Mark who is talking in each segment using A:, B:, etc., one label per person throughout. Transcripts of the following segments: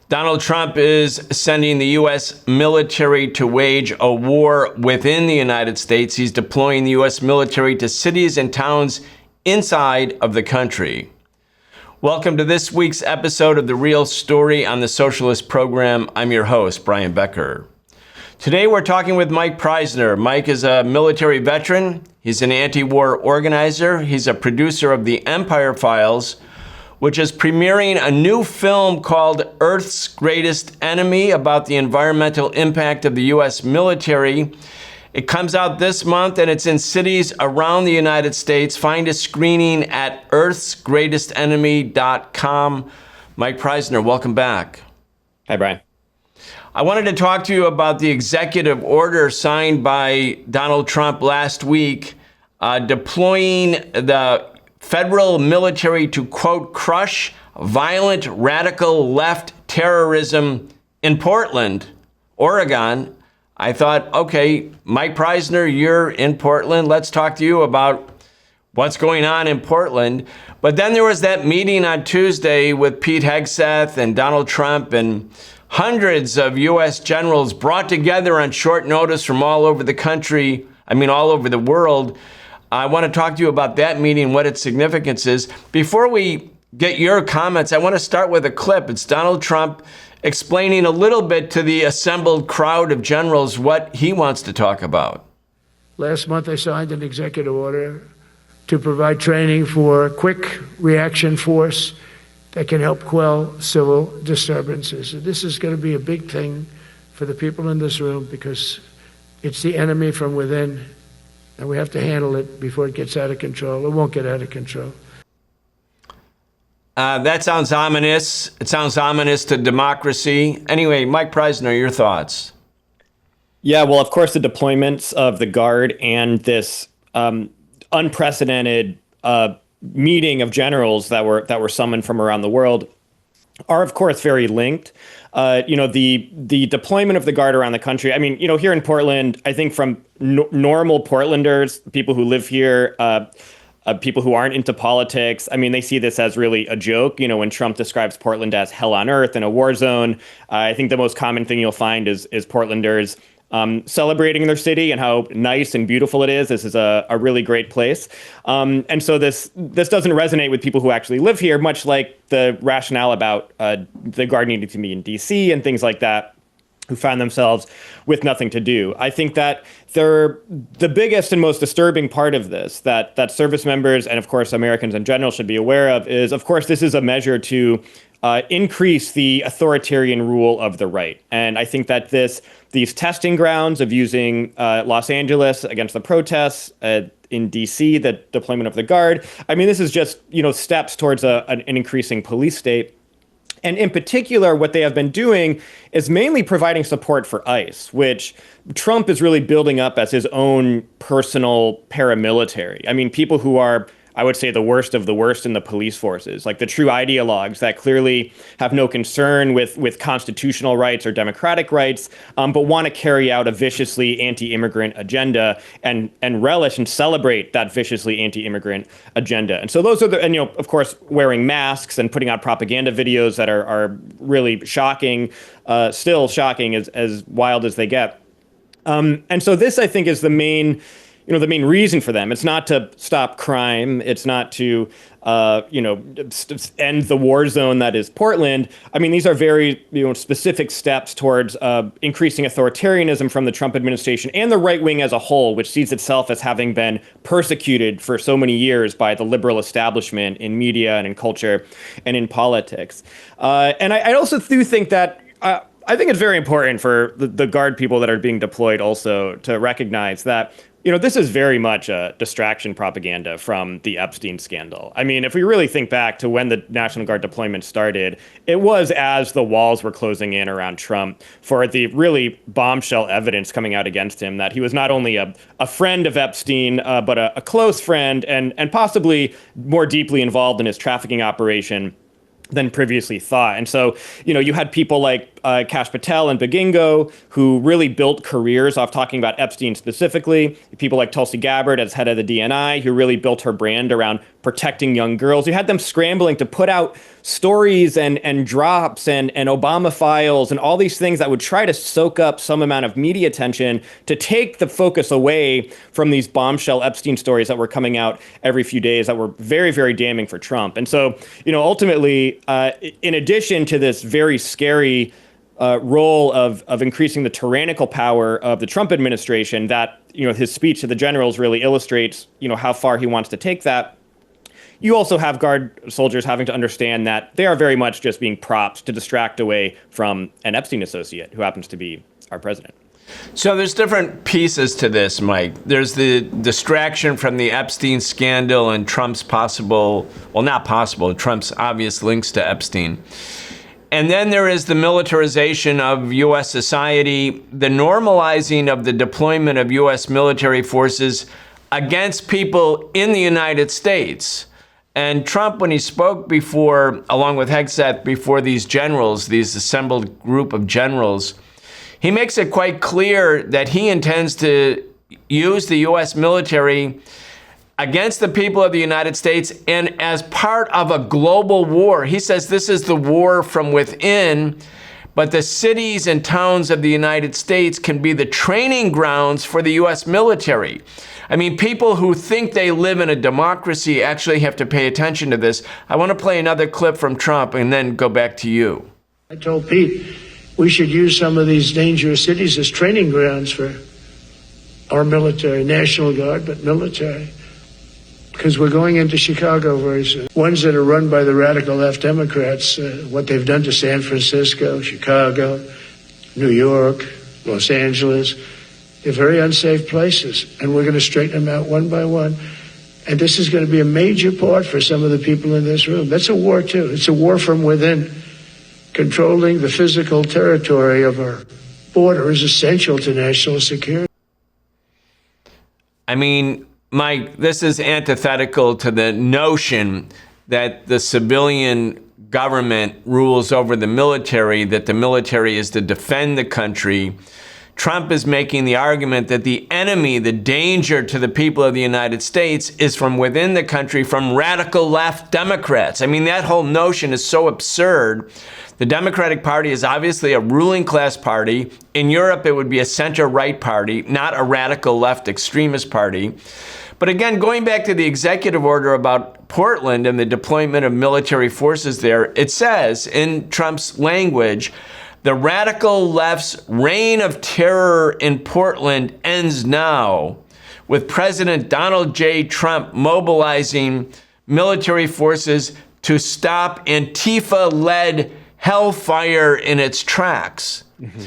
A: Donald Trump is sending the U.S. military to wage a war within the United States. He's deploying the U.S. military to cities and towns inside of the country. Welcome to this week's episode of The Real Story on the Socialist Program. I'm your host, Brian Becker. Today we're talking with Mike Prysner. Mike is a military veteran. He's an anti-war organizer. He's a producer of the Empire Files, which is premiering a new film called Earth's Greatest Enemy about the environmental impact of the U.S. military. It comes out this month and it's in cities around the United States. Find a screening at earthsgreatestenemy.com. Mike Prysner, welcome back.
B: Hi, Brian.
A: I wanted to talk to you about the executive order signed by Donald Trump last week, deploying the federal military to, quote, crush violent radical left terrorism in Portland, Oregon. I thought, okay, Mike Prysner, you're in Portland. Let's talk to you about what's going on in Portland. But then there was that meeting on Tuesday with Pete Hegseth and Donald Trump, and hundreds of U.S. generals brought together on short notice from all over the country, all over the world. I want to talk to you about that meeting, what its significance is. Before we get your comments, I want to start with a clip. It's Donald Trump explaining a little bit to the assembled crowd of generals what he wants to talk about.
C: Last month, I signed an executive order to provide training for quick reaction force that can help quell civil disturbances. This is going to be a big thing for the people in this room because it's the enemy from within. And we have to handle it before it gets out of control. It won't get out of control.
A: That sounds ominous. It sounds ominous to democracy. Anyway, Mike Prysner, your thoughts?
B: Yeah, well, of course, the deployments of the Guard and this unprecedented meeting of generals that were summoned from around the world are, of course, very linked. The deployment of the Guard around the country. Here in Portland, I think from normal Portlanders, people who live here, people who aren't into politics, they see this as really a joke. When Trump describes Portland as hell on earth and a war zone, I think the most common thing you'll find is Portlanders celebrating their city and how nice and beautiful it is. This is a really great place. And so this doesn't resonate with people who actually live here, much like the rationale about the Guard needing to be in D.C. and things like that, who found themselves with nothing to do. I think that the biggest and most disturbing part of this that service members and, of course, Americans in general should be aware of is, of course, this is a measure to increase the authoritarian rule of the right. And I think that these testing grounds of using Los Angeles against the protests, in D.C., the deployment of the Guard, this is just, steps towards an increasing police state. And in particular, what they have been doing is mainly providing support for ICE, which Trump is really building up as his own personal paramilitary. People who are, I would say, the worst of the worst in the police forces, like the true ideologues that clearly have no concern with constitutional rights or democratic rights, but want to carry out a viciously anti-immigrant agenda and relish and celebrate that viciously anti-immigrant agenda. And so those are of course, wearing masks and putting out propaganda videos that are really shocking, still shocking, as wild as they get. And so this, I think, is the main reason for them. It's not to stop crime. It's not to, end the war zone that is Portland. These are very, specific steps towards increasing authoritarianism from the Trump administration and the right wing as a whole, which sees itself as having been persecuted for so many years by the liberal establishment in media and in culture and in politics. And I also do think that I think it's very important for the Guard people that are being deployed also to recognize that this is very much a distraction propaganda from the Epstein scandal. If we really think back to when the National Guard deployment started, it was as the walls were closing in around Trump for the really bombshell evidence coming out against him that he was not only a friend of Epstein, but a close friend and possibly more deeply involved in his trafficking operation than previously thought. And so, you had people like Kash Patel and Begingo, who really built careers off talking about Epstein specifically. People like Tulsi Gabbard as head of the DNI, who really built her brand around protecting young girls. You had them scrambling to put out stories and drops and Obama files and all these things that would try to soak up some amount of media attention to take the focus away from these bombshell Epstein stories that were coming out every few days that were very, very damning for Trump. And so, ultimately, in addition to this very scary role of increasing the tyrannical power of the Trump administration, that his speech to the generals really illustrates how far he wants to take that. You also have Guard soldiers having to understand that they are very much just being props to distract away from an Epstein associate who happens to be our president.
A: So there's different pieces to this, Mike. There's the distraction from the Epstein scandal and Trump's Trump's obvious links to Epstein. And then there is the militarization of U.S. society, the normalizing of the deployment of U.S. military forces against people in the United States. And Trump, when he spoke before, along with Hegseth, before these generals, these assembled group of generals, he makes it quite clear that he intends to use the U.S. military against the people of the United States and as part of a global war. He says this is the war from within, but the cities and towns of the United States can be the training grounds for the U.S. military. I mean, people who think they live in a democracy actually have to pay attention to this. I want to play another clip from Trump and then go back to you.
C: I told Pete we should use some of these dangerous cities as training grounds for our military, National Guard, but military. Because we're going into Chicago very soon. Ones that are run by the radical left Democrats, what they've done to San Francisco, Chicago, New York, Los Angeles, they're very unsafe places. And we're going to straighten them out one by one. And this is going to be a major part for some of the people in this room. That's a war, too. It's a war from within. Controlling the physical territory of our border is essential to national security.
A: I mean, Mike, this is antithetical to the notion that the civilian government rules over the military, that the military is to defend the country. Trump is making the argument that the enemy, the danger to the people of the United States, is from within the country, from radical left Democrats. I mean, that whole notion is so absurd. The Democratic Party is obviously a ruling class party. In Europe, it would be a center-right party, not a radical left extremist party. But again, going back to the executive order about Portland and the deployment of military forces there, it says in Trump's language, the radical left's reign of terror in Portland ends now, with President Donald J. Trump mobilizing military forces to stop Antifa-led hellfire in its tracks. Mm-hmm.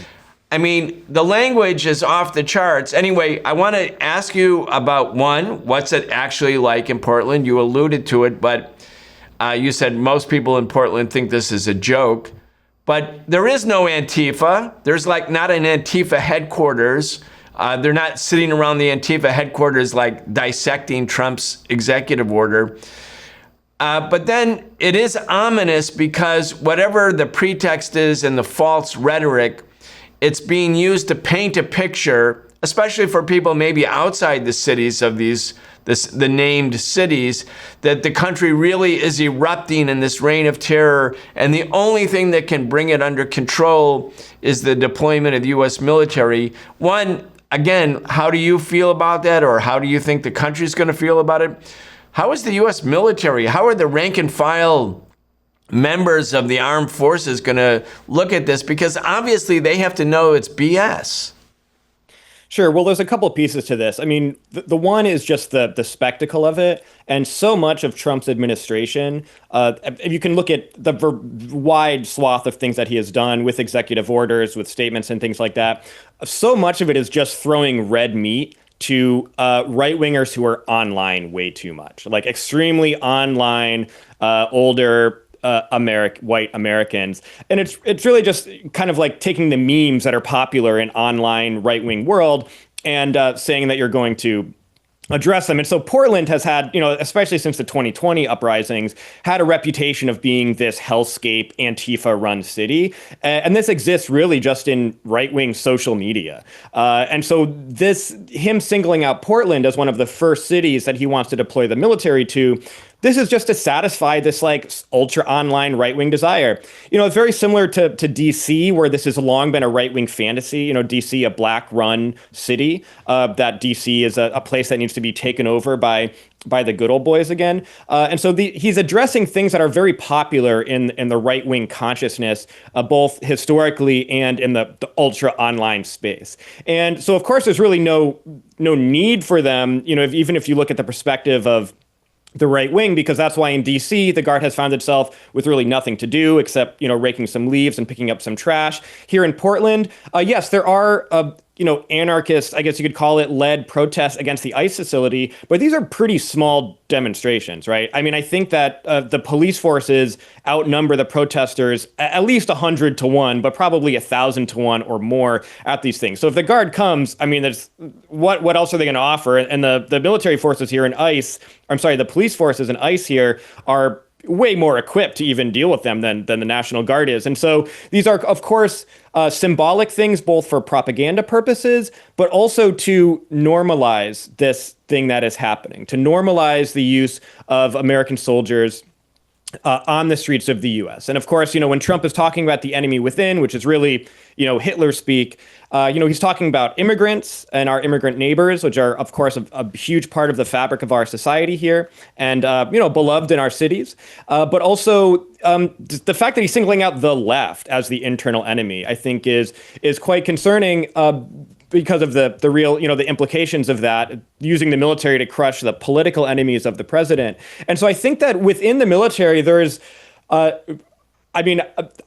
A: I mean, the language is off the charts. Anyway, I want to ask you about, one, what's it actually like in Portland? You alluded to it, but you said most people in Portland think this is a joke. But there is no Antifa. There's not an Antifa headquarters. They're not sitting around the Antifa headquarters dissecting Trump's executive order. But then it is ominous because whatever the pretext is and the false rhetoric, it's being used to paint a picture, especially for people maybe outside the cities of the named cities, that the country really is erupting in this reign of terror. And the only thing that can bring it under control is the deployment of the U.S. military. One, again, how do you feel about that? Or how do you think the country's going to feel about it? How is the U.S. military? How are the rank and file members of the armed forces going to look at this? Because obviously they have to know it's BS.
B: Sure. Well, there's a couple pieces to this. I mean, the one is just the spectacle of it. And so much of Trump's administration, you can look at the wide swath of things that he has done with executive orders, with statements and things like that. So much of it is just throwing red meat to right-wingers who are online way too much, like extremely online, older white Americans. And it's really just kind of like taking the memes that are popular in online right-wing world and saying that you're going to address them. And so Portland has had, especially since the 2020 uprisings, had a reputation of being this hellscape Antifa-run city. And this exists really just in right-wing social media. And so him singling out Portland as one of the first cities that he wants to deploy the military to this is just to satisfy this like ultra online right-wing desire. It's very similar to DC, where this has long been a right-wing fantasy. DC, a black-run city, that DC is a place that needs to be taken over by the good old boys again. And so he's addressing things that are very popular in the right-wing consciousness, both historically and in the ultra online space. And so, of course, there's really no need for them, even if you look at the perspective of the right wing, because that's why in DC, the Guard has found itself with really nothing to do except, raking some leaves and picking up some trash. Here in Portland, yes, there are, anarchist, I guess you could call it, led protests against the ICE facility, but these are pretty small demonstrations, right? I mean, I think that the police forces outnumber the protesters at least 100 to 1, but probably 1,000 to 1 or more at these things. So if the Guard comes, I mean, there's what else are they going to offer? And the military forces here in ICE, the police forces in ICE here are way more equipped to even deal with them than the National Guard is. And so these are, of course, symbolic things, both for propaganda purposes, but also to normalize this thing that is happening, to normalize the use of American soldiers on the streets of the U.S. And of course, when Trump is talking about the enemy within, which is really, Hitler speak, he's talking about immigrants and our immigrant neighbors, which are, of course, a huge part of the fabric of our society here and, beloved in our cities. But also the fact that he's singling out the left as the internal enemy, I think is quite concerning. Because of the real, the implications of that, using the military to crush the political enemies of the president. And so I think that within the military, there's, I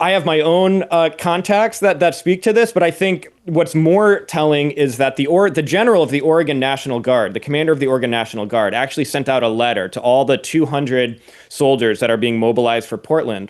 B: have my own contacts that speak to this, but I think what's more telling is that the general of the Oregon National Guard, the commander of the Oregon National Guard, actually sent out a letter to all the 200 soldiers that are being mobilized for Portland.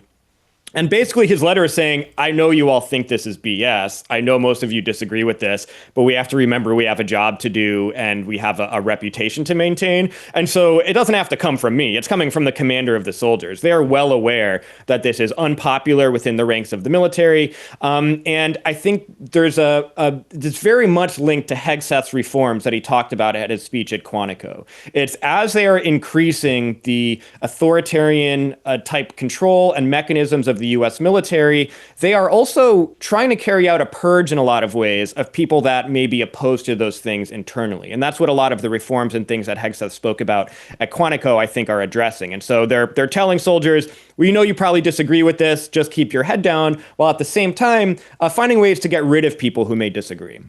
B: And basically his letter is saying, I know you all think this is BS. I know most of you disagree with this, but we have to remember we have a job to do and we have a reputation to maintain. And so it doesn't have to come from me. It's coming from the commander of the soldiers. They are well aware that this is unpopular within the ranks of the military. And I think there's it's very much linked to Hegseth's reforms that he talked about at his speech at Quantico. It's as they are increasing the authoritarian type control and mechanisms of the U.S. military, they are also trying to carry out a purge in a lot of ways of people that may be opposed to those things internally. And that's what a lot of the reforms and things that Hegseth spoke about at Quantico, I think, are addressing. And so they're telling soldiers, we know you probably disagree with this, just keep your head down, while at the same time finding ways to get rid of people who may disagree.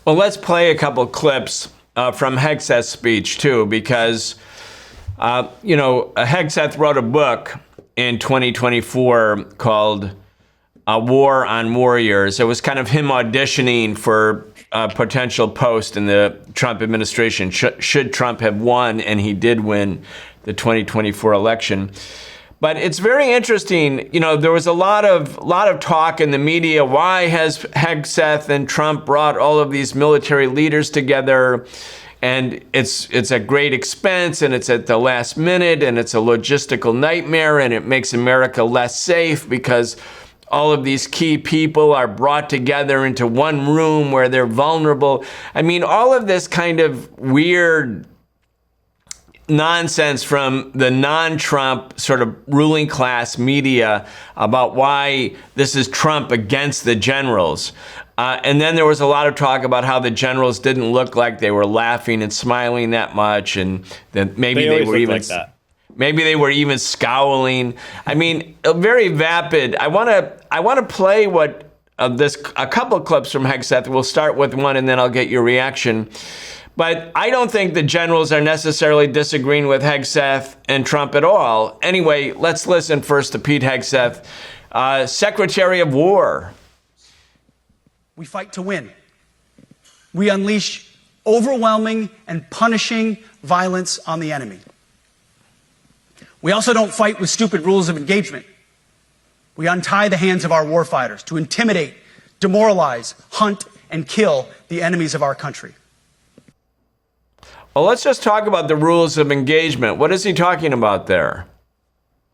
A: Well, let's play a couple clips from Hegseth's speech, too, because, Hegseth wrote a book in 2024 called War on Warriors. It was kind of him auditioning for a potential post in the Trump administration, should Trump have won, and he did win the 2024 election. But it's very interesting. There was a lot of talk in the media. Why has Hegseth and Trump brought all of these military leaders together? And it's a great expense, and it's at the last minute, and it's a logistical nightmare, and it makes America less safe because all of these key people are brought together into one room where they're vulnerable. I mean, all of this kind of weird nonsense from the non-Trump sort of ruling class media about why this is Trump against the generals. And then there was a lot of talk about how the generals didn't look like they were laughing and smiling that much, and that maybe they were even like that. Maybe they were even scowling. I mean, very vapid. I want to play a couple of clips from Hegseth. We'll start with one, and then I'll get your reaction. But I don't think the generals are necessarily disagreeing with Hegseth and Trump at all. Anyway, let's listen first to Pete Hegseth, Secretary of War.
D: We fight to win. We unleash overwhelming and punishing violence on the enemy. We also don't fight with stupid rules of engagement. We untie the hands of our warfighters to intimidate, demoralize, hunt, and kill the enemies of our country.
A: Well, let's just talk about the rules of engagement. What is he talking about there?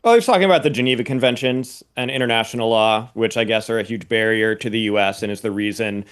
B: Well, he's talking about the Geneva Conventions and international law, which I guess are a huge barrier to the U.S. and is the reason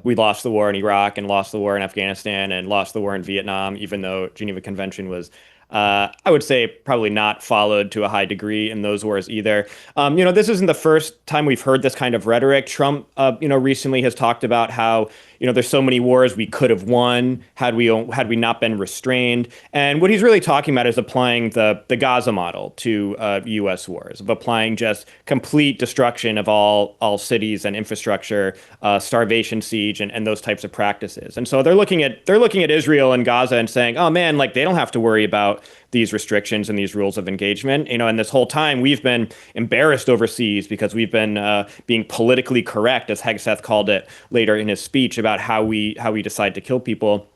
B: we lost the war in Iraq and lost the war in Afghanistan and lost the war in Vietnam, even though Geneva Convention was I would say probably not followed to a high degree in those wars either. This isn't the first time we've heard this kind of rhetoric. Trump, recently has talked about how, there's so many wars we could have won had we not been restrained. And what he's really talking about is applying the Gaza model to U.S. wars, of applying just complete destruction of all cities and infrastructure, starvation siege, and those types of practices. And so they're looking at Israel and Gaza and saying, oh man, like they don't have to worry about these restrictions and these rules of engagement. And this whole time we've been embarrassed overseas because we've been being politically correct, as Hegseth called it later in his speech, about how we decide to kill people.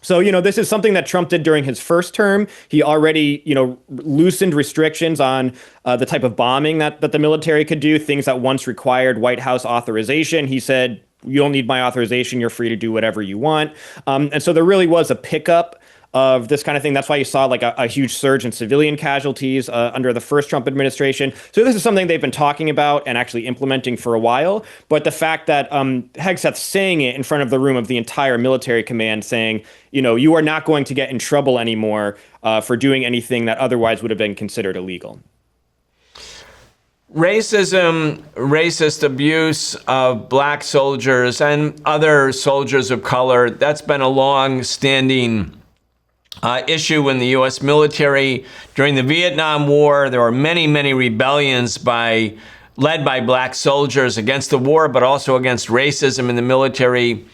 B: So, this is something that Trump did during his first term. He already, loosened restrictions on the type of bombing that the military could do, things that once required White House authorization. He said, you don't need my authorization. You're free to do whatever you want. And so there really was a pickup of this kind of thing. That's why you saw like a huge surge in civilian casualties under the first Trump administration. So this is something they've been talking about and actually implementing for a while. But the fact that Hegseth's saying it in front of the room of the entire military command, saying, you are not going to get in trouble anymore for doing anything that otherwise would have been considered illegal.
A: Racism, racist abuse of black soldiers and other soldiers of color, that's been a long-standing issue in the U.S. military. During the Vietnam War, there were many, many rebellions led by black soldiers against the war, but also against racism in the military.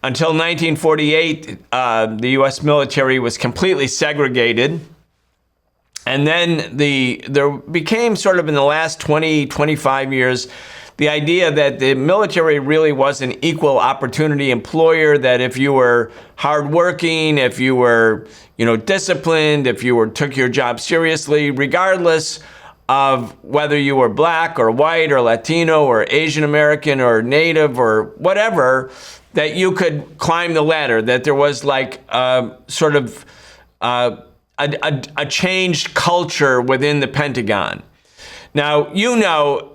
A: Until 1948, the U.S. military was completely segregated. And then there became sort of in the last 20, 25 years, the idea that the military really was an equal opportunity employer, that if you were hardworking, if you were, disciplined, if you took your job seriously, regardless of whether you were black or white or Latino or Asian American or Native or whatever, that you could climb the ladder, that there was like a changed culture within the Pentagon. Now,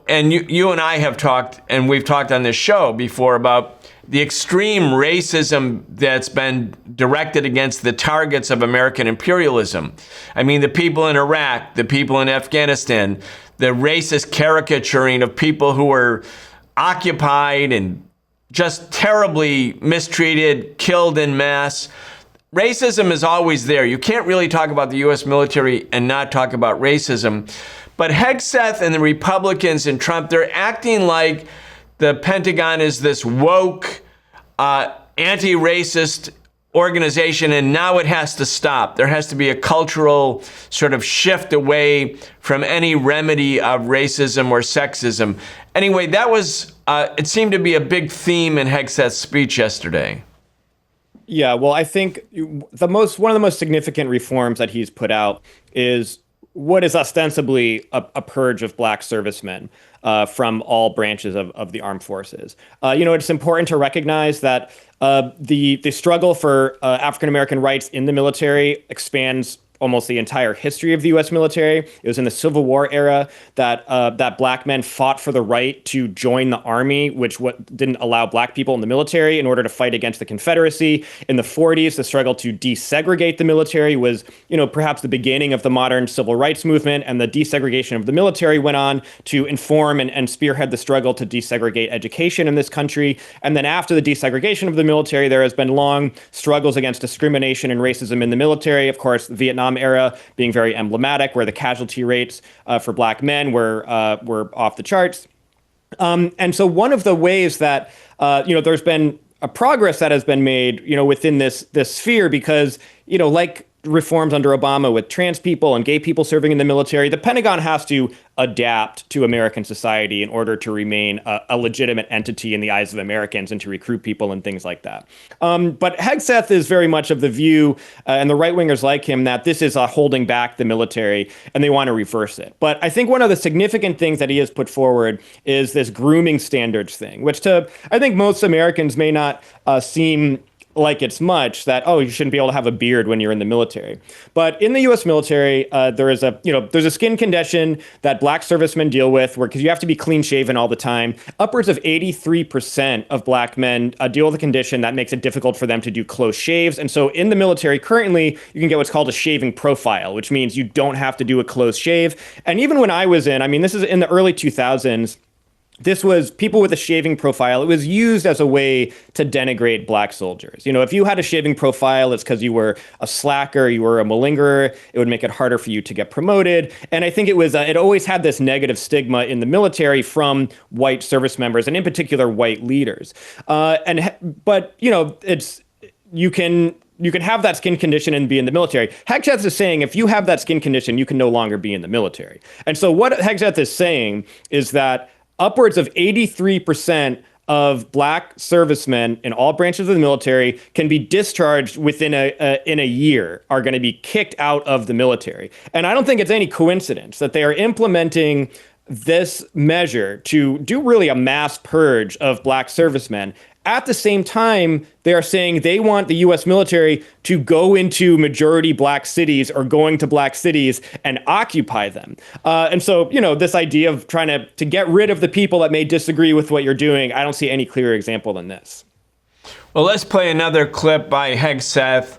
A: and you and I have talked, and we've talked on this show before about the extreme racism that's been directed against the targets of American imperialism. I mean, the people in Iraq, the people in Afghanistan, the racist caricaturing of people who were occupied and just terribly mistreated, killed in mass. Racism is always there. You can't really talk about the U.S. military and not talk about racism. But Hegseth and the Republicans and Trump, they're acting like the Pentagon is this woke, anti-racist organization, and now it has to stop. There has to be a cultural sort of shift away from any remedy of racism or sexism. Anyway, that was, it seemed to be a big theme in Hegseth's speech yesterday.
B: Yeah, well, I think one of the most significant reforms that he's put out is what is ostensibly a purge of black servicemen from all branches of the armed forces. It's important to recognize that the struggle for African-American rights in the military expands almost the entire history of the U.S. military. It was in the Civil War era that black men fought for the right to join the army, which didn't allow black people in the military in order to fight against the Confederacy. In the 40s, the struggle to desegregate the military was, perhaps the beginning of the modern civil rights movement, and the desegregation of the military went on to inform and spearhead the struggle to desegregate education in this country. And then after the desegregation of the military, there has been long struggles against discrimination and racism in the military. Of course, the Vietnam era being very emblematic, where the casualty rates for black men were off the charts. And so one of the ways that, there's been a progress that has been made, within this sphere, because, like reforms under Obama with trans people and gay people serving in the military, the Pentagon has to adapt to American society in order to remain a legitimate entity in the eyes of Americans and to recruit people and things like that. But Hegseth is very much of the view, and the right-wingers like him, that this is holding back the military and they want to reverse it. But I think one of the significant things that he has put forward is this grooming standards thing, which I think most Americans may not seem like it's much that, oh, you shouldn't be able to have a beard when you're in the military. But in the U.S. military, there's a skin condition that black servicemen deal with, because you have to be clean shaven all the time. Upwards of 83% of black men deal with a condition that makes it difficult for them to do close shaves. And so in the military currently, you can get what's called a shaving profile, which means you don't have to do a close shave. And even when I was this is in the early 2000s, this was people with a shaving profile. It was used as a way to denigrate black soldiers. If you had a shaving profile, it's because you were a slacker, you were a malingerer. It would make it harder for you to get promoted. And I think it always had this negative stigma in the military from white service members, and in particular, white leaders. But you can have that skin condition and be in the military. Hegseth is saying if you have that skin condition, you can no longer be in the military. And so what Hegseth is saying is that upwards of 83% of black servicemen in all branches of the military can be discharged within in a year, are going to be kicked out of the military. And I don't think it's any coincidence that they are implementing this measure to do really a mass purge of black servicemen. At the same time, they are saying they want the U.S. military to go into majority black cities or going to black cities and occupy them. And so, this idea of trying to get rid of the people that may disagree with what you're doing, I don't see any clearer example than this.
A: Well, let's play another clip by Hegseth.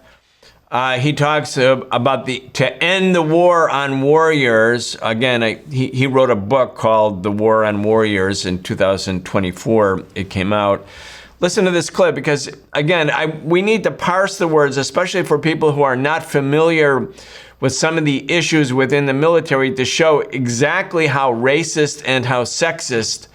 A: He talks about to end the war on warriors. Again, he wrote a book called The War on Warriors in 2024. It came out. Listen to this clip because, again, we need to parse the words, especially for people who are not familiar with some of the issues within the military, to show exactly how racist and how sexist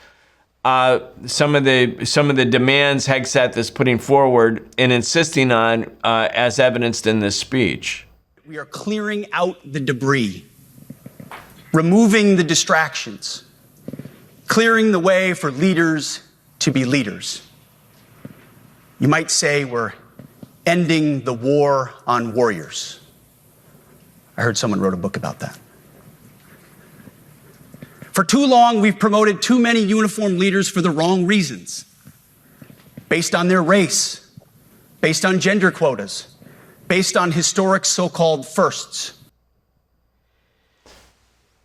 A: some of the demands Hegseth is putting forward and insisting on, as evidenced in this speech.
D: We are clearing out the debris, removing the distractions, clearing the way for leaders to be leaders. You might say we're ending the war on warriors. I heard someone wrote a book about that. For too long, we've promoted too many uniformed leaders for the wrong reasons, based on their race, based on gender quotas, based on historic so-called firsts.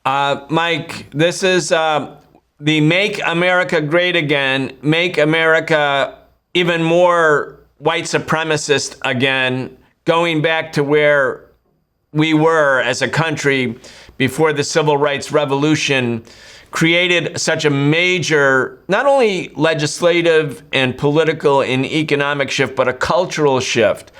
A: Mike, this is the Make America Great Again, Make America even more white supremacist again, going back to where we were as a country before the Civil Rights Revolution created such a major, not only legislative and political and economic shift, but a cultural shift.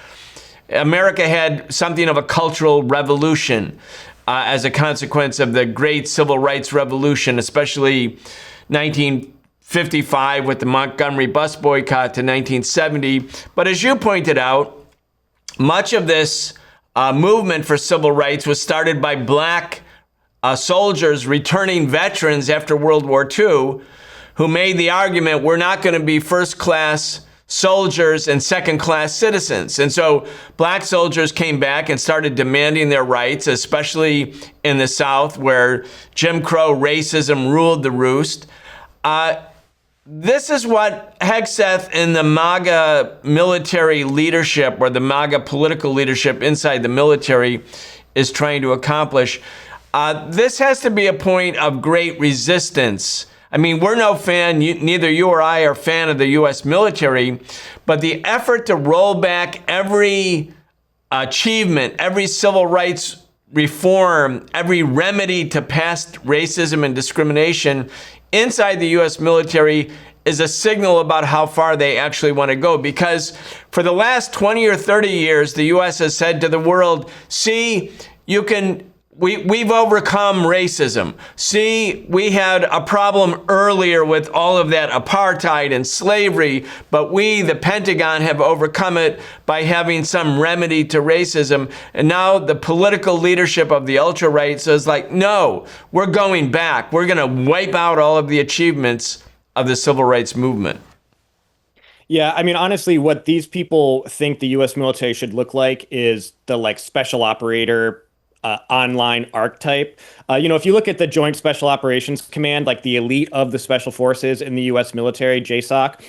A: America had something of a cultural revolution as a consequence of the great Civil Rights Revolution, especially 1955 with the Montgomery bus boycott to 1970. But as you pointed out, much of this movement for civil rights was started by black soldiers, returning veterans after World War II, who made the argument, we're not going to be first-class soldiers and second-class citizens. And so black soldiers came back and started demanding their rights, especially in the South, where Jim Crow racism ruled the roost. This is what Hegseth and the MAGA military leadership, or the MAGA political leadership inside the military, is trying to accomplish. This has to be a point of great resistance. I mean, we're no fan, neither you or I are fan of the U.S. military, but the effort to roll back every achievement, every civil rights reform, every remedy to past racism and discrimination inside the U.S. military is a signal about how far they actually want to go. Because for the last 20 or 30 years, the U.S. has said to the world, see, we've overcome racism. See, we had a problem earlier with all of that apartheid and slavery, but we, the Pentagon, have overcome it by having some remedy to racism. And now the political leadership of the ultra-right says, like, no, we're going back. We're going to wipe out all of the achievements of the civil rights movement.
B: Yeah, I mean, honestly, what these people think the U.S. military should look like is the special operator online archetype. If you look at the Joint Special Operations Command, like the elite of the special forces in the U.S. military, JSOC,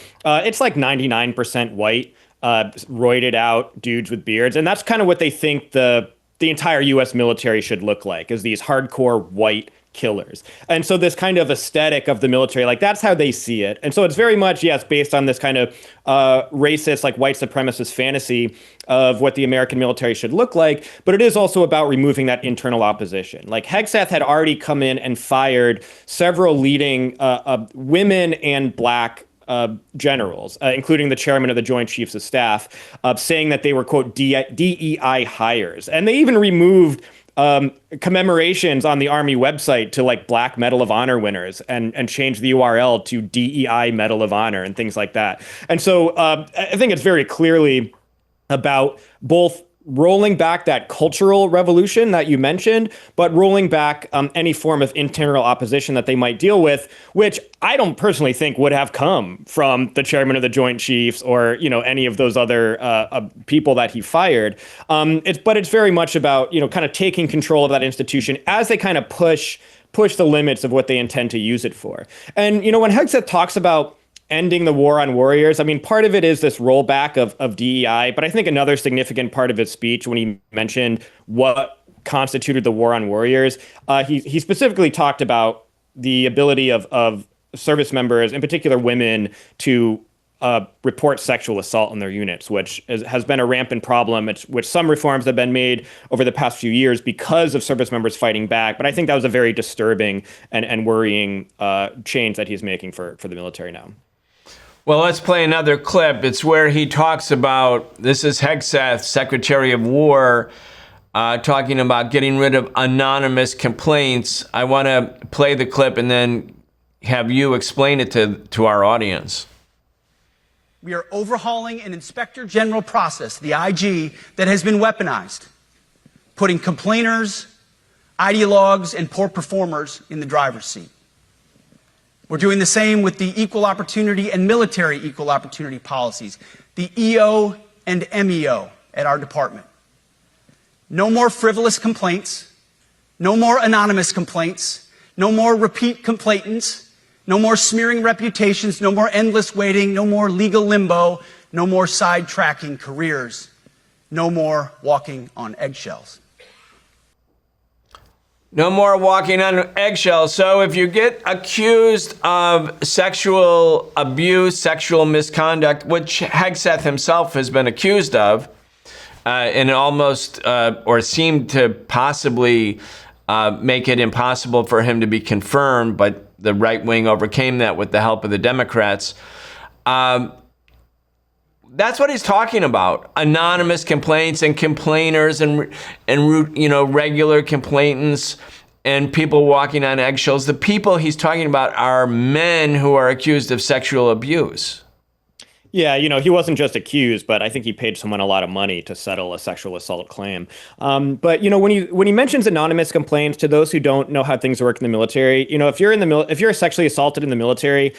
B: it's like 99% white. roided out dudes with beards. And that's kind of what they think the entire U.S. military should look like, is these hardcore white killers. And so this kind of aesthetic of the military, like that's how they see it. And so it's very much, yes, based on this kind of racist, like white supremacist fantasy of what the American military should look like. But it is also about removing that internal opposition. Like Hegseth had already come in and fired several leading women and black generals, including the chairman of the Joint Chiefs of Staff, saying that they were, quote, DEI hires. And they even removed commemorations on the Army website to like Black Medal of Honor winners and change the URL to DEI Medal of Honor and things like that. And so I think it's very clearly about both rolling back that cultural revolution that you mentioned, but rolling back any form of internal opposition that they might deal with, which I don't personally think would have come from the chairman of the Joint Chiefs or, you know, any of those other people that he fired. But it's very much about, you know, kind of taking control of that institution as they kind of push the limits of what they intend to use it for. And, you know, when Hegseth talks about ending the war on warriors, I mean, part of it is this rollback of DEI, but I think another significant part of his speech when he mentioned what constituted the war on warriors, he specifically talked about the ability of service members, in particular women, to report sexual assault in their units, which has been a rampant problem, which some reforms have been made over the past few years because of service members fighting back. But I think that was a very disturbing and worrying change that he's making for the military now.
A: Well, let's play another clip. It's where he talks about, this is Hegseth, Secretary of War, talking about getting rid of anonymous complaints. I want to play the clip and then have you explain it to our audience.
D: We are overhauling an Inspector General process, the IG, that has been weaponized, putting complainers, ideologues, and poor performers in the driver's seat. We're doing the same with the equal opportunity and military equal opportunity policies, the EO and MEO at our department. No more frivolous complaints, no more anonymous complaints, no more repeat complainants, no more smearing reputations, no more endless waiting, no more legal limbo, no more sidetracking careers, no more walking on eggshells.
A: No more walking on eggshells. So if you get accused of sexual abuse, sexual misconduct, which Hegseth himself has been accused of, and almost or seemed to possibly make it impossible for him to be confirmed, but the right wing overcame that with the help of the Democrats. That's what he's talking about. Anonymous complaints and complainers and you know, regular complainants and people walking on eggshells. The people he's talking about are men who are accused of sexual abuse.
B: Yeah, you know, he wasn't just accused, but I think he paid someone a lot of money to settle a sexual assault claim. But you know, when he mentions anonymous complaints, to those who don't know how things work in the military, you know, if you're sexually assaulted in the military,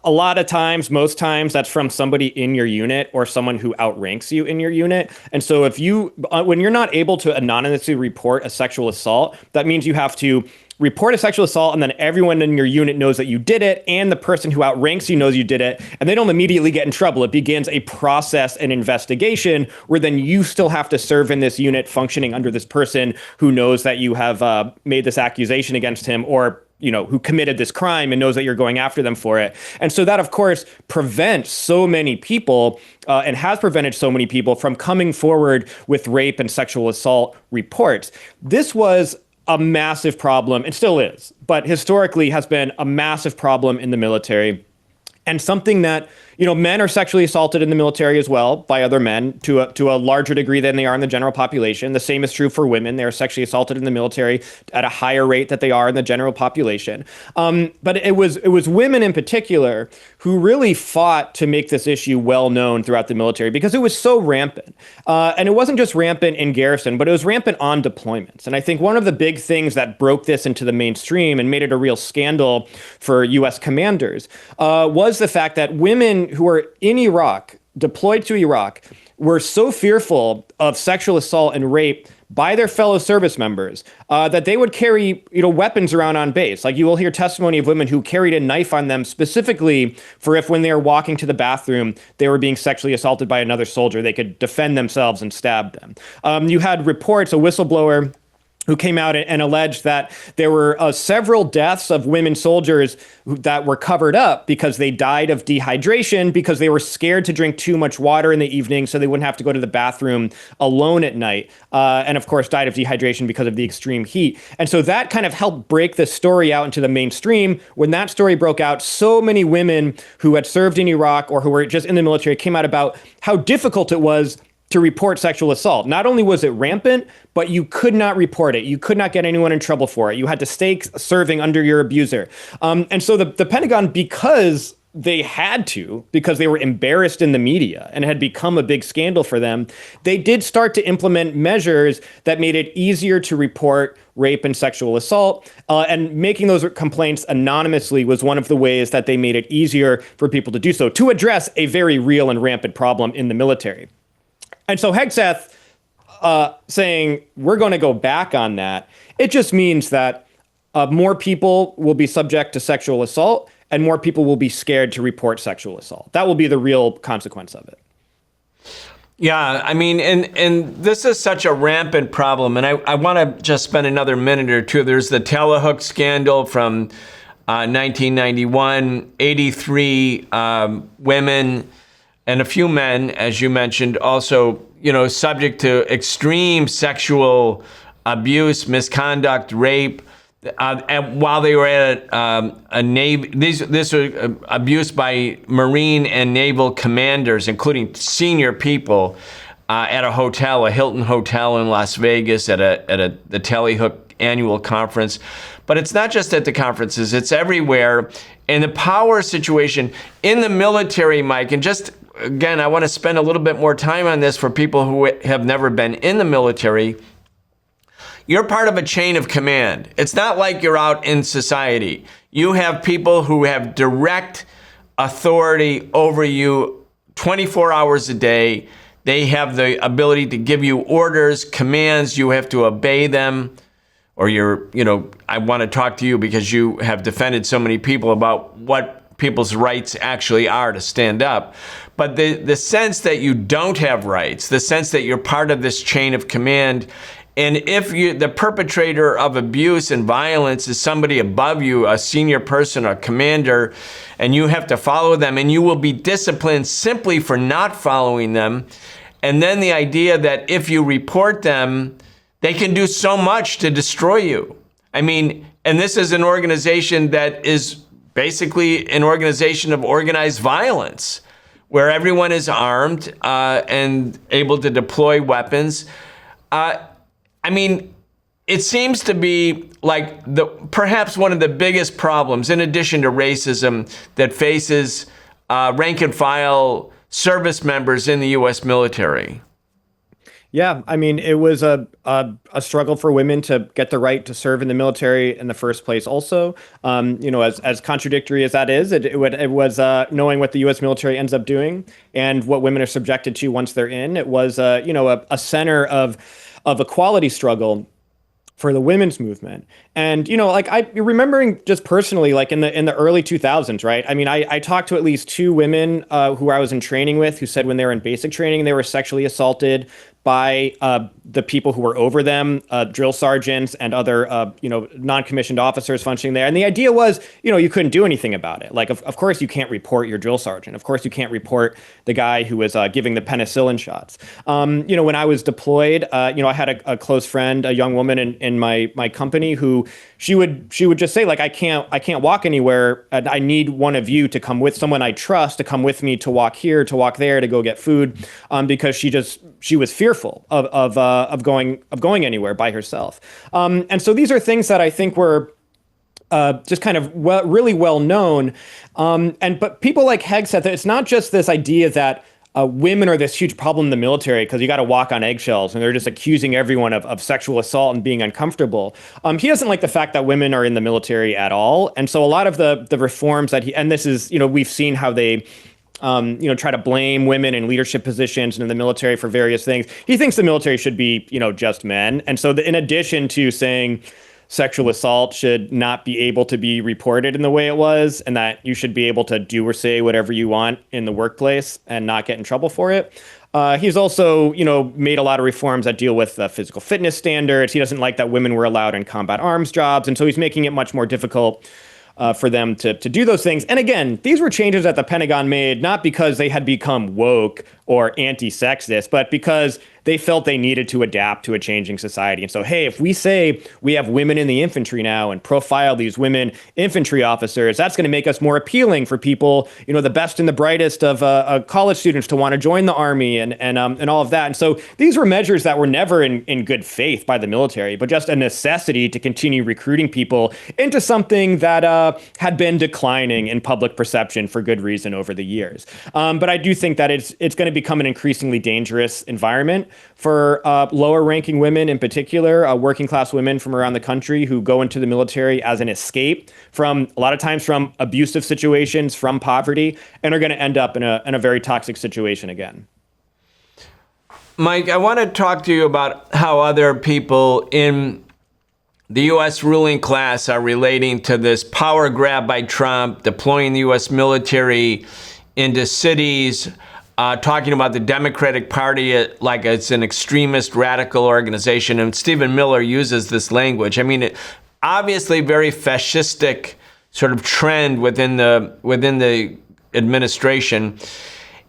B: a lot of times, most times, that's from somebody in your unit or someone who outranks you in your unit. And so if when you're not able to anonymously report a sexual assault, that means you have to report a sexual assault, and then everyone in your unit knows that you did it, and the person who outranks you knows you did it, and they don't immediately get in trouble. It begins a process and investigation where then you still have to serve in this unit functioning under this person who knows that you have made this accusation against him, or you know, who committed this crime and knows that you're going after them for it. And so that, of course, prevents so many people and has prevented so many people from coming forward with rape and sexual assault reports. This was a massive problem. It still is, but historically has been a massive problem in the military, and something that, you know, men are sexually assaulted in the military as well by other men to a larger degree than they are in the general population. The same is true for women. They are sexually assaulted in the military at a higher rate that they are in the general population. But it was women in particular who really fought to make this issue well known throughout the military because it was so rampant. And it wasn't just rampant in garrison, but it was rampant on deployments. And I think one of the big things that broke this into the mainstream and made it a real scandal for U.S. commanders was the fact that women who were in Iraq, deployed to Iraq, were so fearful of sexual assault and rape by their fellow service members, that they would carry, weapons around on base. Like, you will hear testimony of women who carried a knife on them specifically for if, when they were walking to the bathroom, they were being sexually assaulted by another soldier, they could defend themselves and stab them. You had reports, a whistleblower who came out and alleged that there were several deaths of women soldiers that were covered up because they died of dehydration because they were scared to drink too much water in the evening so they wouldn't have to go to the bathroom alone at night. And of course, died of dehydration because of the extreme heat. And so that kind of helped break the story out into the mainstream. When that story broke out, so many women who had served in Iraq or who were just in the military came out about how difficult it was to report sexual assault. Not only was it rampant, but you could not report it. You could not get anyone in trouble for it. You had to stay serving under your abuser. And so the Pentagon, because they had to, because they were embarrassed in the media and it had become a big scandal for them, they did start to implement measures that made it easier to report rape and sexual assault. And making those complaints anonymously was one of the ways that they made it easier for people to do so, to address a very real and rampant problem in the military. And so Hegseth saying we're going to go back on that, it just means that more people will be subject to sexual assault and more people will be scared to report sexual assault. That will be the real consequence of it.
A: Yeah, I mean, and this is such a rampant problem. And I want to just spend another minute or two. There's the Telehook scandal from 1991, 83 women and a few men, as you mentioned, also, subject to extreme sexual abuse, misconduct, rape, and while they were at a Navy. This was abuse by Marine and Naval commanders, including senior people, at a hotel, a Hilton Hotel in Las Vegas, at the Telehook annual conference. But it's not just at the conferences; it's everywhere. And the power situation in the military, Mike, and just again, I want to spend a little bit more time on this for people who have never been in the military. You're part of a chain of command. It's not like you're out in society. You have people who have direct authority over you 24 hours a day. They have the ability to give you orders, commands. You have to obey them. Or I want to talk to you because you have defended so many people about what people's rights actually are to stand up. But the sense that you don't have rights, the sense that you're part of this chain of command, and if the perpetrator of abuse and violence is somebody above you, a senior person, a commander, and you have to follow them, and you will be disciplined simply for not following them. And then the idea that if you report them, they can do so much to destroy you. I mean, and this is an organization that is basically an organization of organized violence, where everyone is armed and able to deploy weapons. I mean, it seems to be like perhaps one of the biggest problems, in addition to racism, that faces rank and file service members in the U.S. military.
B: Yeah, I mean, it was a struggle for women to get the right to serve in the military in the first place. Also, as contradictory as that is, it was knowing what the U.S. military ends up doing and what women are subjected to once they're in. It was a center of equality struggle for the women's movement. And, you're remembering just personally, like in the early 2000s, right? I mean, I talked to at least two women who I was in training with who said when they were in basic training, they were sexually assaulted by the people who were over them, drill sergeants and other, non-commissioned officers functioning there. And the idea was, you couldn't do anything about it. Like, of course, you can't report your drill sergeant. Of course, you can't report the guy who was giving the penicillin shots. When I was deployed, I had a close friend, a young woman in my company who she would just say, like, I can't walk anywhere. I need one of you to come with, someone I trust to come with me to walk here, to walk there, to go get food, because she was fearful of going anywhere by herself. And so these are things that I think were just kind of really well known. But people like Hegseth, it's not just this idea that women are this huge problem in the military because you got to walk on eggshells and they're just accusing everyone of sexual assault and being uncomfortable. He doesn't like the fact that women are in the military at all. And so a lot of the reforms that and this is, we've seen how they try to blame women in leadership positions and in the military for various things. He thinks the military should be, just men. And so in addition to saying sexual assault should not be able to be reported in the way it was, and that you should be able to do or say whatever you want in the workplace and not get in trouble for it. He's also, made a lot of reforms that deal with physical fitness standards. He doesn't like that women were allowed in combat arms jobs. And so he's making it much more difficult for them to do those things. And again, these were changes that the Pentagon made not because they had become woke or anti-sexist, but because they felt they needed to adapt to a changing society. And so, hey, if we say we have women in the infantry now and profile these women infantry officers, that's going to make us more appealing for people, the best and the brightest of college students to want to join the army and all of that. And so these were measures that were never in good faith by the military, but just a necessity to continue recruiting people into something that had been declining in public perception for good reason over the years. But I do think that it's going to become an increasingly dangerous environment for lower ranking women in particular, working class women from around the country who go into the military as an escape from a lot of times from abusive situations, from poverty, and are going to end up in a very toxic situation again.
A: Mike, I want to talk to you about how other people in the U.S. ruling class are relating to this power grab by Trump, deploying the U.S. military into cities, talking about the Democratic Party like it's an extremist radical organization. And Stephen Miller uses this language. I mean, obviously very fascistic sort of trend within the administration.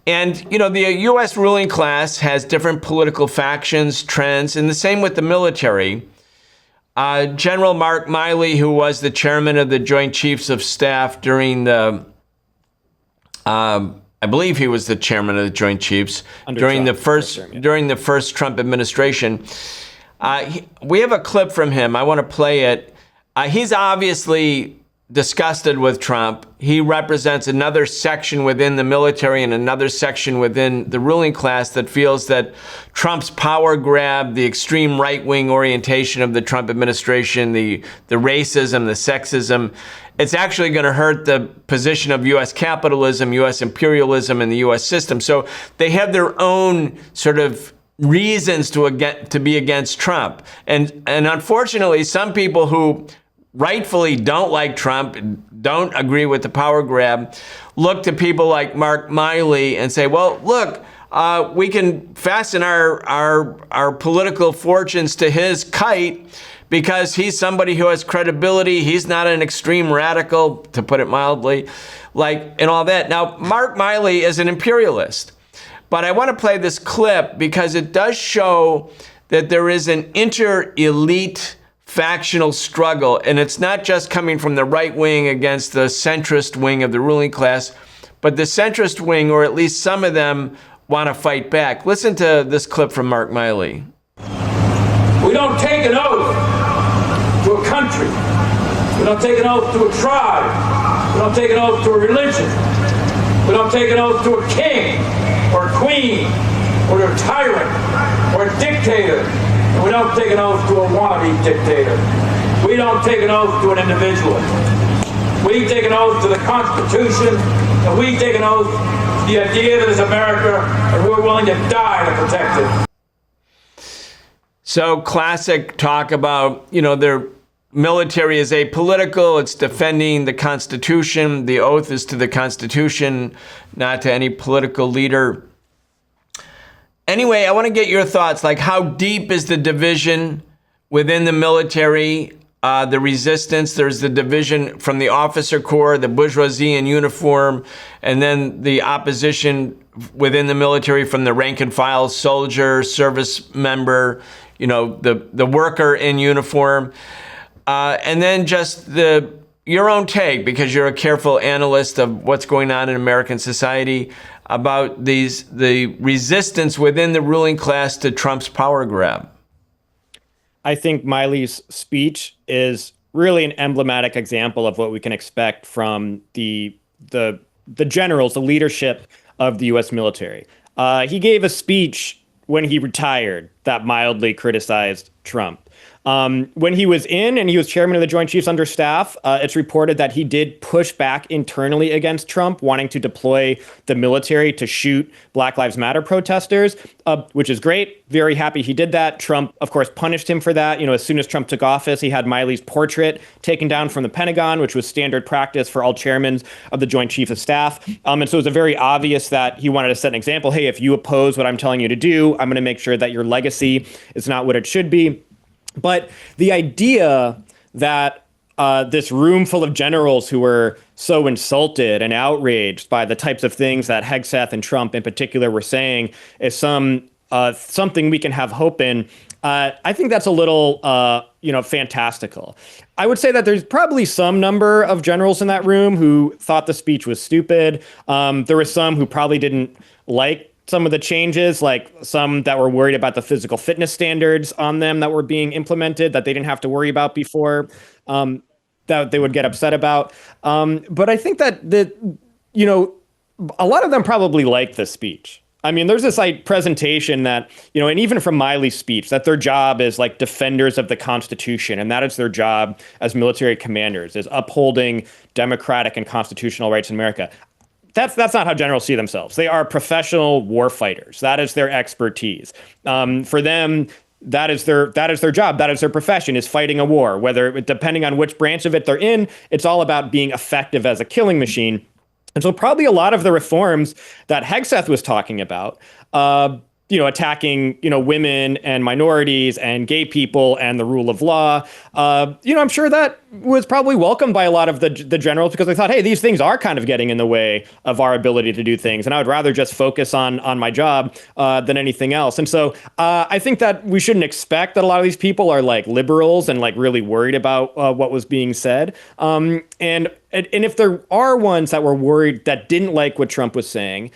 A: And, the U.S. ruling class has different political factions, trends, and the same with the military. General Mark Milley, who was the chairman of the Joint Chiefs of Staff during the I believe he was the chairman of the Joint Chiefs during the first Trump administration. We have a clip from him. I want to play it. He's obviously disgusted with Trump. He represents another section within the military and another section within the ruling class that feels that Trump's power grab, the extreme right-wing orientation of the Trump administration, the racism, the sexism, it's actually going to hurt the position of U.S. capitalism, U.S. imperialism, and the U.S. system. So they have their own sort of reasons to be against Trump. And unfortunately, some people who rightfully don't like Trump, don't agree with the power grab, look to people like Mark Milley and say, well, look, we can fasten our political fortunes to his kite because he's somebody who has credibility. He's not an extreme radical, to put it mildly, and all that. Now, Mark Milley is an imperialist, but I want to play this clip because it does show that there is an inter-elite factional struggle, and it's not just coming from the right wing against the centrist wing of the ruling class, but the centrist wing, or at least some of them, want to fight back. Listen to this clip from Mark Milley.
E: We don't take an oath to a country. We don't take an oath to a tribe. We don't take an oath to a religion. We don't take an oath to a king or a queen or to a tyrant or a dictator. And we don't take an oath to a wannabe dictator. We don't take an oath to an individual. We take an oath to the Constitution, and we take an oath to the idea that is America, and we're willing to die to protect it.
A: So classic talk about, their military is apolitical. It's defending the Constitution. The oath is to the Constitution, not to any political leader. Anyway, I want to get your thoughts. How deep is the division within the military, the resistance? There's the division from the officer corps, the bourgeoisie in uniform, and then the opposition within the military from the rank and file soldier, service member, the worker in uniform. And then just your own take, because you're a careful analyst of what's going on in American society, about the resistance within the ruling class to Trump's power grab.
B: I think Milley's speech is really an emblematic example of what we can expect from the generals, the leadership of the U.S. military. He gave a speech when he retired that mildly criticized Trump. When he was in and he was chairman of the Joint Chiefs Under Staff, it's reported that he did push back internally against Trump, wanting to deploy the military to shoot Black Lives Matter protesters, which is great. Very happy he did that. Trump, of course, punished him for that. As soon as Trump took office, he had Miley's portrait taken down from the Pentagon, which was standard practice for all chairmen of the Joint Chiefs of Staff. And so it was very obvious that he wanted to set an example. Hey, if you oppose what I'm telling you to do, I'm going to make sure that your legacy is not what it should be. But the idea that this room full of generals who were so insulted and outraged by the types of things that Hegseth and Trump in particular were saying is something we can have hope in. I think that's a little, fantastical. I would say that there's probably some number of generals in that room who thought the speech was stupid. There were some who probably didn't like some of the changes, like some that were worried about the physical fitness standards on them that were being implemented that they didn't have to worry about before, that they would get upset about. But I think that a lot of them probably liked the speech. I mean, there's this presentation that, and even from Miley's speech, that their job is like defenders of the Constitution. And that is their job as military commanders, is upholding democratic and constitutional rights in America. That's not how generals see themselves. They are professional war fighters. That is their expertise. For them, that is their job. That is their profession, is fighting a war. Whether, depending on which branch of it they're in, it's all about being effective as a killing machine. And so probably a lot of the reforms that Hegseth was talking about, attacking, women and minorities and gay people and the rule of law, I'm sure that was probably welcomed by a lot of the generals, because they thought, hey, these things are kind of getting in the way of our ability to do things. And I would rather just focus on my job than anything else. And so I think that we shouldn't expect that a lot of these people are like liberals and like really worried about what was being said. And if there are ones that were worried, that didn't like what Trump was saying,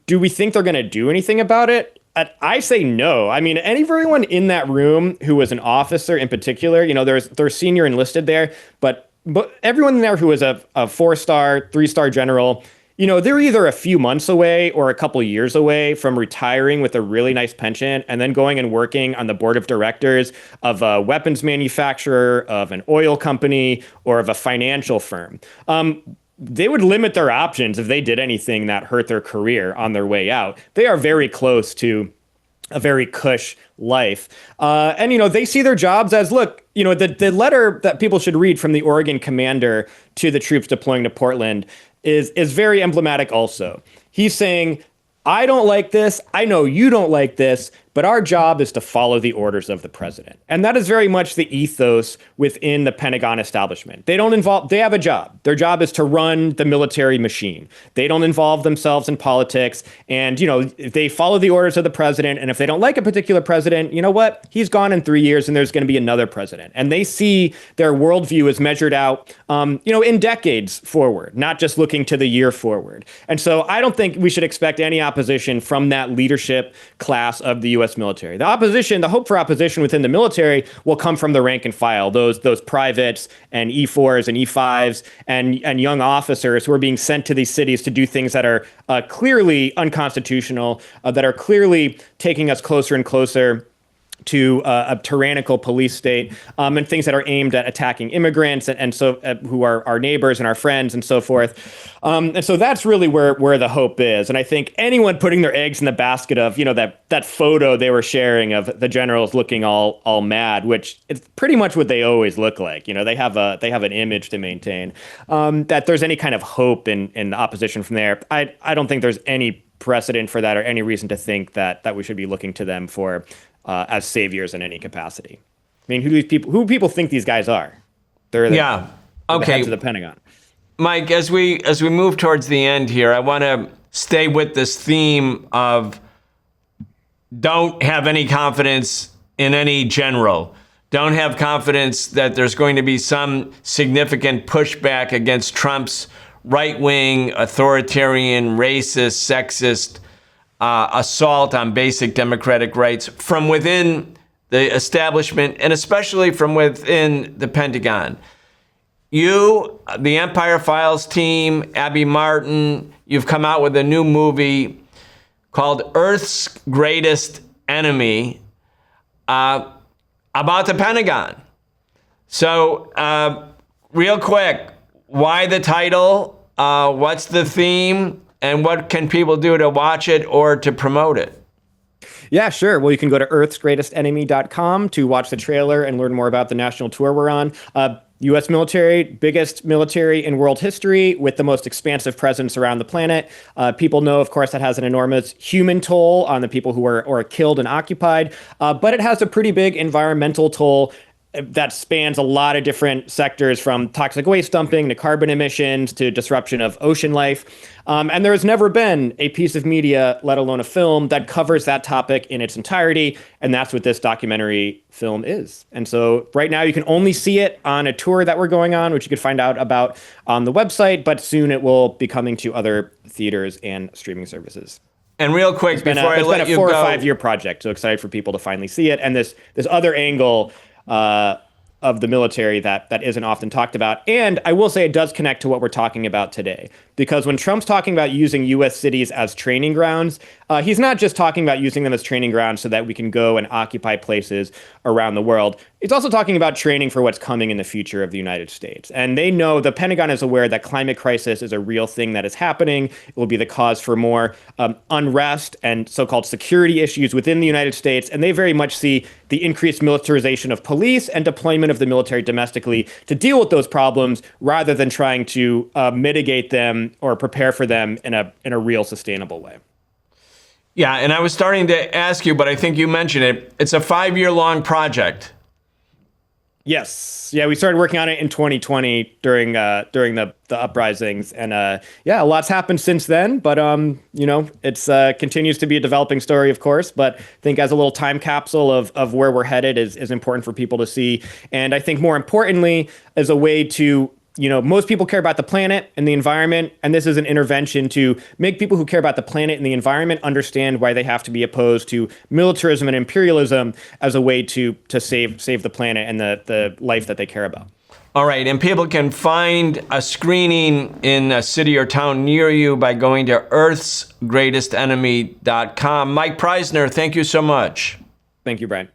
B: do we think they're going to do anything about it? I say no. I mean, everyone in that room who was an officer in particular, there's senior enlisted there, but everyone there who was a 4-star, 3-star general, they're either a few months away or a couple years away from retiring with a really nice pension and then going and working on the board of directors of a weapons manufacturer, of an oil company, or of a financial firm. They would limit their options if they did anything that hurt their career on their way out. They are very close to a very cush life. And they see their jobs as, look, the letter that people should read from the Oregon commander to the troops deploying to Portland is very emblematic also. He's saying, I don't like this. I know you don't like this, but our job is to follow the orders of the president. And that is very much the ethos within the Pentagon establishment. They have a job. Their job is to run the military machine. They don't involve themselves in politics. And, they follow the orders of the president. And if they don't like a particular president, you know what? He's gone in 3 years and there's going to be another president. And they see their worldview is measured out, in decades forward, not just looking to the year forward. And so I don't think we should expect any opposition from that leadership class of the U.S. military. The hope for opposition within the military will come from the rank and file, those privates and E4s and E5s and young officers who are being sent to these cities to do things that are clearly unconstitutional, that are clearly taking us closer and closer to a tyrannical police state, and things that are aimed at attacking immigrants and so who are our neighbors and our friends and so forth. And so that's really where the hope is. And I think anyone putting their eggs in the basket of, that photo they were sharing of the generals looking all mad, which is pretty much what they always look like. They have an image to maintain, that there's any kind of hope in the opposition from there. I don't think there's any precedent for that or any reason to think that we should be looking to them for as saviors in any capacity. I mean, who do people think these guys are? They're the heads of the Pentagon.
A: Mike, as we move towards the end here, I want to stay with this theme of don't have any confidence in any general. Don't have confidence that there's going to be some significant pushback against Trump's right-wing, authoritarian, racist, sexist assault on basic democratic rights from within the establishment and especially from within the Pentagon. You, the Empire Files team, Abby Martin, you've come out with a new movie called Earth's Greatest Enemy. about the Pentagon. So, real quick, why the title? What's the theme? And what can people do to watch it or to promote it?
B: Yeah, sure. Well, you can go to earthsgreatestenemy.com to watch the trailer and learn more about the national tour we're on. U.S. military, biggest military in world history with the most expansive presence around the planet. People know, of course, that has an enormous human toll on the people who are killed and occupied, but it has a pretty big environmental toll that spans a lot of different sectors, from toxic waste dumping to carbon emissions to disruption of ocean life. And there has never been a piece of media, let alone a film, that covers that topic in its entirety. And that's what this documentary film is. And so right now you can only see it on a tour that we're going on, which you can find out about on the website, but soon it will be coming to other theaters and streaming services.
A: And real quick,
B: It's been a 4 or 5 year project. So excited for people to finally see it. And this other angle of the military that isn't often talked about. And I will say it does connect to what we're talking about today. Because when Trump's talking about using U.S. cities as training grounds, he's not just talking about using them as training grounds so that we can go and occupy places around the world. He's also talking about training for what's coming in the future of the United States. And they know, the Pentagon is aware that climate crisis is a real thing that is happening. It will be the cause for more unrest and so-called security issues within the United States. And they very much see the increased militarization of police and deployment of the military domestically to deal with those problems, rather than trying to mitigate them or prepare for them in a real sustainable way.
A: Yeah, and I was starting to ask you, but I think you mentioned it. It's a 5-year-long project.
B: Yes. Yeah, we started working on it in 2020 during the uprisings, and a lot's happened since then. But it's continues to be a developing story, of course. But I think as a little time capsule of where we're headed is important for people to see, and I think more importantly, as a way to, most people care about the planet and the environment, and this is an intervention to make people who care about the planet and the environment understand why they have to be opposed to militarism and imperialism as a way to save the planet and the life that they care about.
A: All right, and people can find a screening in a city or town near you by going to earthsgreatestenemy.com. Mike Prysner, thank you so much.
B: Thank you, Brian.